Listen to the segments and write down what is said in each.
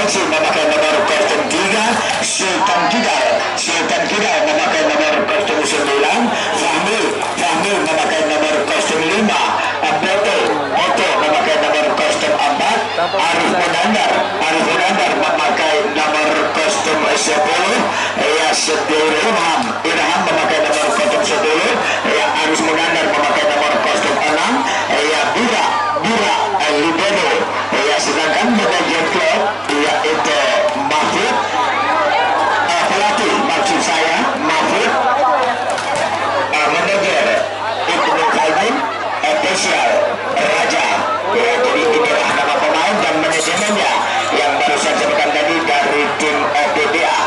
Messi memakai nomor kostum 3, Sultan Kidal memakai nomor kostum 9, Fahmi memakai nomor kostum 5, Boto memakai nomor kostum 4, Arif Munandar memakai nomor kostum 10, ya Ilham memakai nomor kostum 10, ya Arif Munandar memakai nomor kostum 6, ya Bira Libero, ya sedangkan manajer klub yaitu Mahfud, pelatih maksud saya Mahfud, manajer Ibnu Khalid, official Raja. Ya, jadi inilah nama pemain dan manajemennya yang baru saya sebutkan tadi dari tim PBA.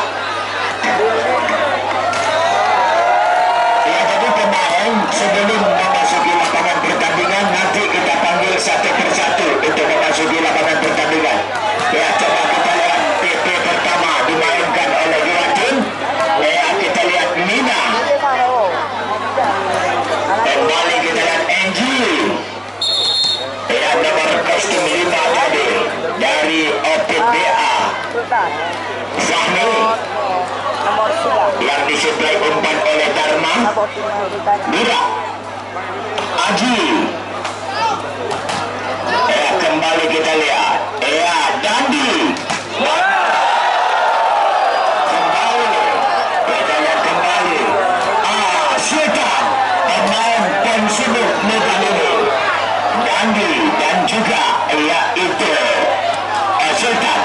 Ya, jadi pemain sebelum memasuki lapangan pertandingan nanti kita panggil satu persatu untuk memasuki lapangan pertandingan. Ya, coba kita lihat PP pertama dimainkan oleh Joaquin. Ya, kita lihat Nina. Kembali kita lihat Angie. Ya, nomor kostum 5 tadi dari OPBA. Fahmi yang disuplai umpan oleh Dharma. Bira Aji. Ya, kembali kita lihat. Ya, Dandi. Kembali. Sultan, pemain pensiun muda ini. Dandi dan juga yaitu Sultan.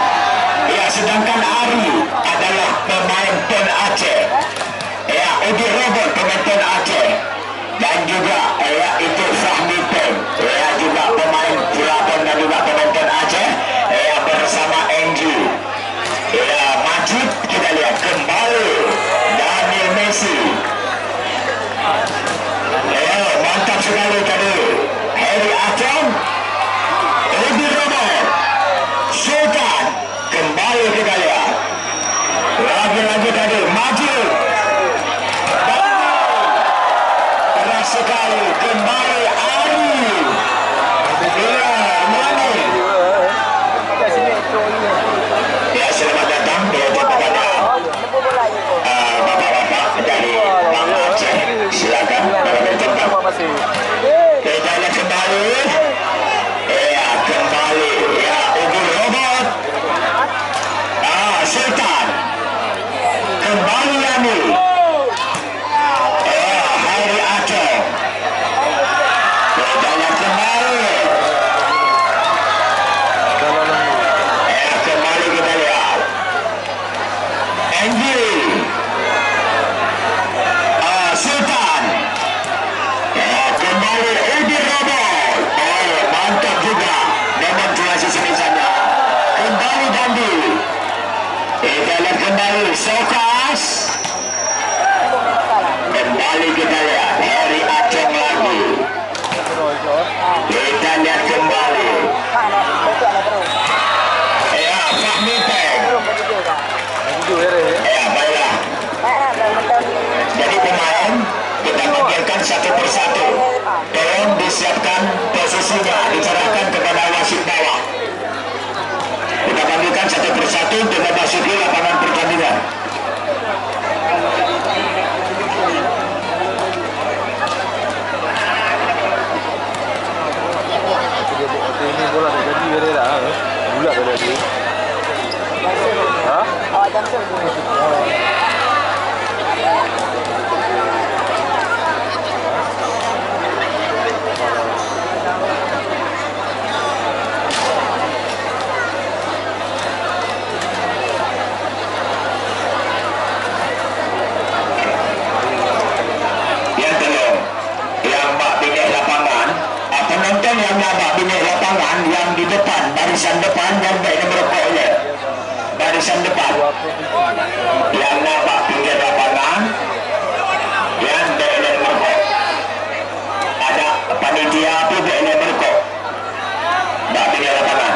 Ya, sedangkan Ari adalah pemain PON Aceh. Ya, Udi Robot pemain PON Aceh. Dan juga yaitu Fahmi PON. Ya, juga pemain Purapon dan juga pemain PON Aceh. Ya, bersama Angie. Ya, Majid kita lihat kembali. Daniel Messi. Ya, mantap sekali tadi. Heri Acong, Udi Robot, Sultan. Kembali kita lihat. Lagi-lagi tadi maju. Keras sekali. Kembali Ari. Ya, selamat datang kepada bapak-bapak dari Bang Aceh. Silakan bertempat. Kita lihat kembali. Ya, kembali. Ya, Ubi Robot. Sultan. Kembali Yani. Hari Aceh. Kita lihat kembali. Kembali kita lihat. Angie. Sultan. Kembali Udi Robot. Mantap juga demonstrasi semisannya. Kembali Dandi. Kita lihat kembali Sokas. Kembali kita lihat Heri Acong lagi. Kita lihat kembali. Ya, Fahmi Peng. Ya, baiklah. Jadi pemain kita panggilkan satu persatu. Tolong disiapkan posisinya, diserahkan kepada wasit bawah. Kita panggilkan satu persatu untuk memasuki lapangan pertandingan. Ini bola dah jadi dia dah. Bulat dah tadi. Hah? Awak jangan penonton yang nampak bini lapangan yang di depan, barisan depan yang baik merokoknya, barisan depan yang nampak pinggir lapangan yang baik merokok, ada panitia pun baik merokok, tak pinggir lapangan.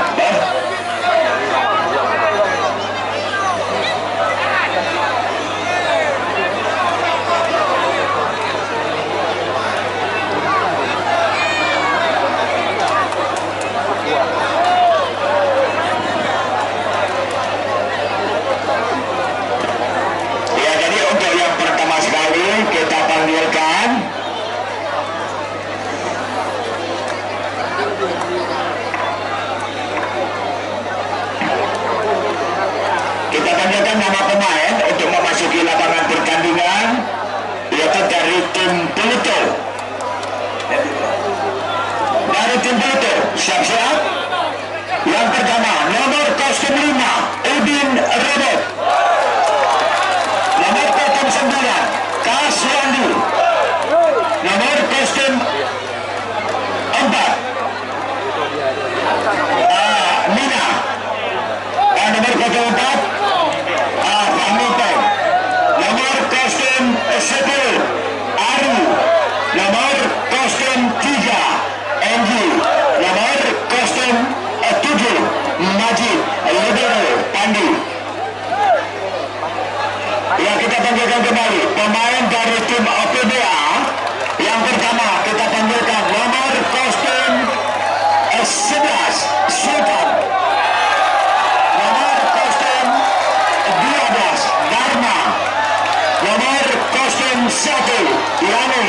10 Aru, nomor kostum 3 Angie, nomor kostum 7 Majid, libero Pandi. Ya, kita panggilkan kembali pemain dari tim OPBA. Yang pertama kita panggilkan nomor kostum 11 Sultan, nomor kostum 12 Dharma, nomor kostum 1 Yani,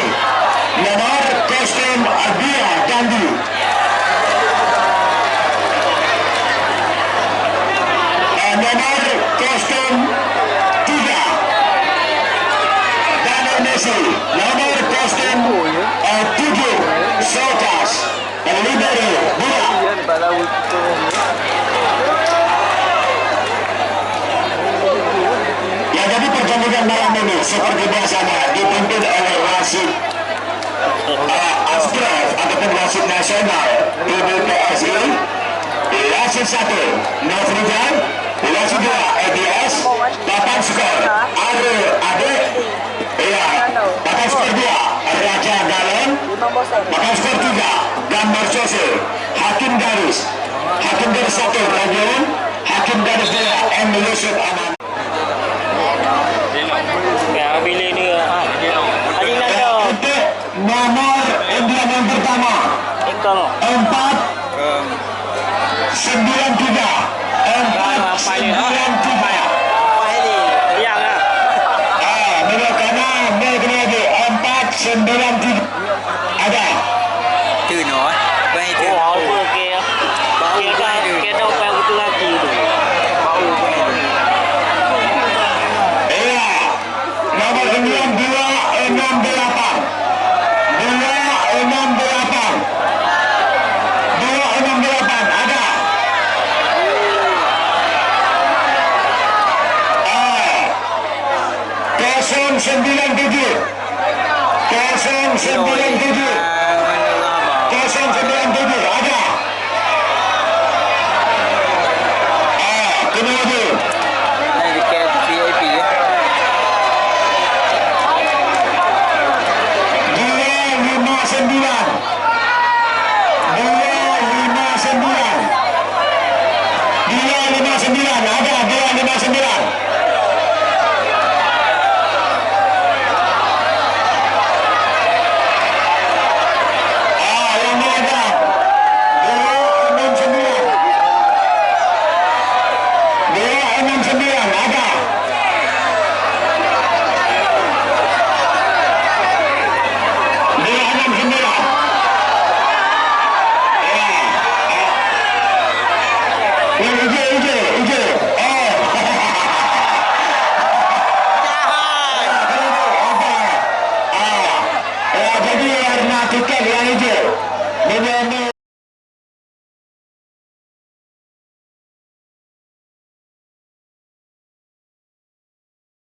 nomor kostum 2 Dandi. Nomor kostum 3 Daniel Messi, nomor kostum 7 Sokas, libero Bula. Iya di bala itu. Ya, jadi pertandingan malam ini seperti biasanya dipimpin oleh wasit Asprov ataupun wasit nasional PBPSI. Wasit 1 Nofrijan, wasit 2 EBS, papan skor Arul Ade, ya, papan skor 2 Raja Galon, papan skor 3 Gambar Jose, hakim garis 1 Rajon, hakim garis 2 M. Yusuf Aman. Pilih dia. Haji Ya, Nando. untuk nomor undian yang pertama Ikang. 493 493. Apa ini? Yang ah. Menurut kanan, menurut lagi 493 ada. Trừ nó bay trừ Oh, apa ke? Kita đâu phải betul lagi tu. bau bay Iya, nomor undian 268 268 268 ada. 097 097 097